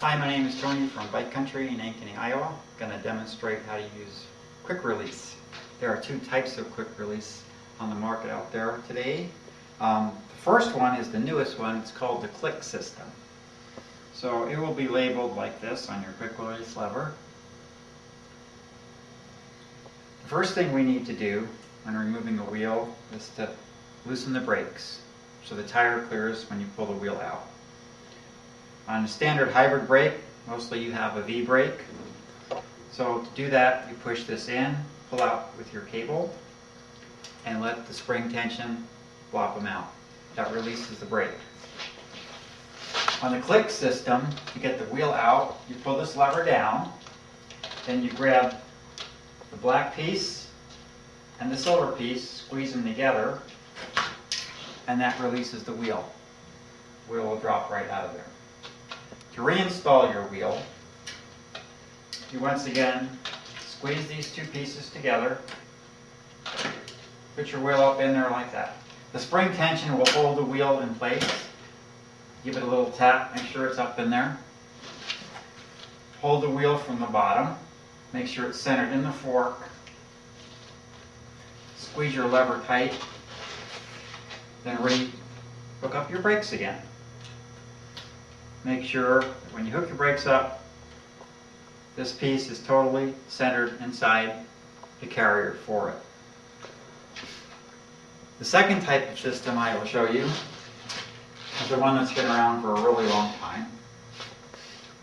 Hi, my name is Tony from Bike Country in Ankeny, Iowa. I'm going to demonstrate how to use quick release. There are two types of quick release on the market out there today. The first one is the newest one. It's called the Clix system. So it will be labeled like this on your quick release lever. The first thing we need to do when removing a wheel is to loosen the brakes so the tire clears when you pull the wheel out. On a standard hybrid brake, mostly you have a V brake. So to do that, you push this in, pull out with your cable, and let the spring tension flop them out. That releases the brake. On the Clix system, you get the wheel out, you pull this lever down, then you grab the black piece and the silver piece, squeeze them together, and that releases the wheel. The wheel will drop right out of there. To reinstall your wheel, you once again squeeze these two pieces together, put your wheel up in there like that. The spring tension will hold the wheel in place. Give it a little tap, make sure it's up in there. Hold the wheel from the bottom, make sure it's centered in the fork. Squeeze your lever tight, then hook up your brakes again. Make sure that when you hook your brakes up, this piece is totally centered inside the carrier for it. The second type of system I will show you is the one that's been around for a really long time.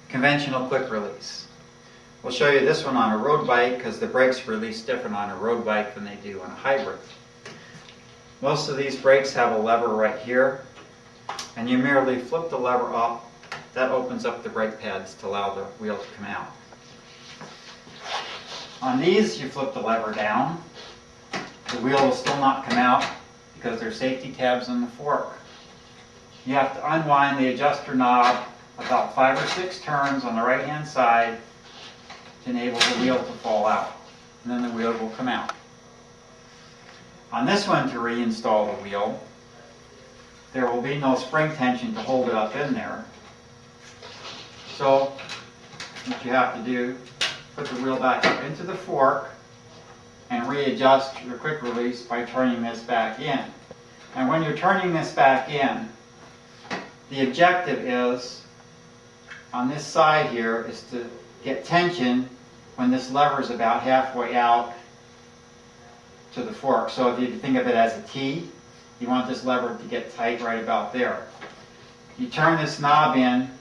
Conventional quick release. We'll show you this one on a road bike because the brakes release different on a road bike than they do on a hybrid. Most of these brakes have a lever right here, and you merely flip the lever up. That opens up the brake pads to allow the wheel to come out. On these, you flip the lever down. The wheel will still not come out because there's safety tabs on the fork. You have to unwind the adjuster knob about 5 or 6 turns on the right-hand side to enable the wheel to fall out. And then the wheel will come out. On this one, to reinstall the wheel, there will be no spring tension to hold it up in there. So what you have to do, put the wheel back up into the fork and readjust your quick release by turning this back in. And when you're turning this back in, the objective is, on this side here, is to get tension when this lever is about halfway out to the fork. So if you think of it as a T, you want this lever to get tight right about there. You turn this knob in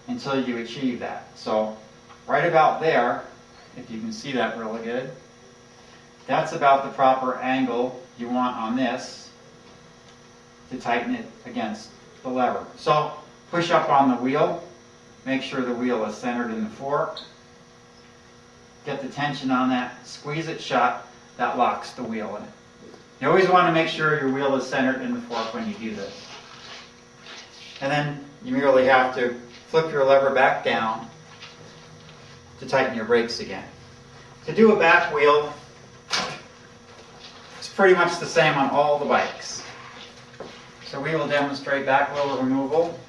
until you achieve that. So right about there, if you can see that really good, that's about the proper angle you want on this to tighten it against the lever. So push up on the wheel, make sure the wheel is centered in the fork, get the tension on that, squeeze it shut, that locks the wheel in it. You always want to make sure your wheel is centered in the fork when you do this. And then you merely have to flip your lever back down to tighten your brakes again. To do a back wheel, it's pretty much the same on all the bikes. So we will demonstrate back wheel removal.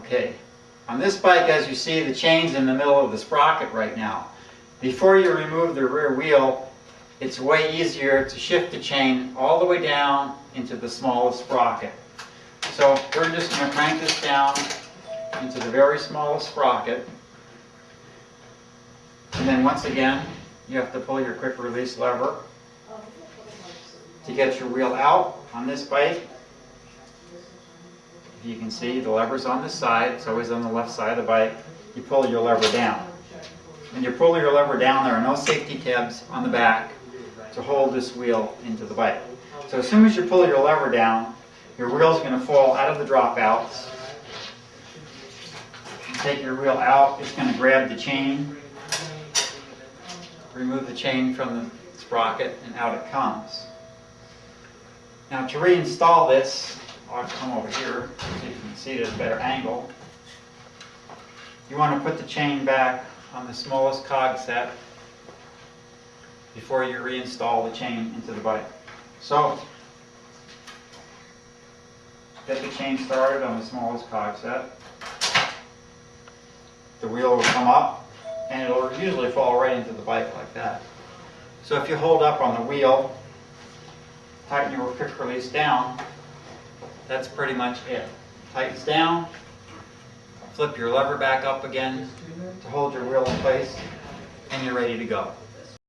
Okay. On this bike, as you see, the chain's in the middle of the sprocket right now. Before you remove the rear wheel, it's way easier to shift the chain all the way down into the smallest sprocket. So we're just going to crank this down into the very smallest sprocket. And then once again, you have to pull your quick release lever to get your wheel out on this bike. If you can see, the lever's on this side. It's always on the left side of the bike. You pull your lever down. When you pull your lever down, there are no safety tabs on the back to hold this wheel into the bike. So as soon as you pull your lever down, your wheel's going to fall out of the dropouts. You take your wheel out, it's going to grab the chain, remove the chain from the sprocket, and out it comes. Now to reinstall this, I'll come over here so you can see it at a better angle. You want to put the chain back on the smallest cog set before you reinstall the chain into the bike. So get the chain started on the smallest cog set. The wheel will come up and it'll usually fall right into the bike like that. So if you hold up on the wheel, tighten your quick release down, that's pretty much it. Tightens down, flip your lever back up again to hold your wheel in place, and you're ready to go.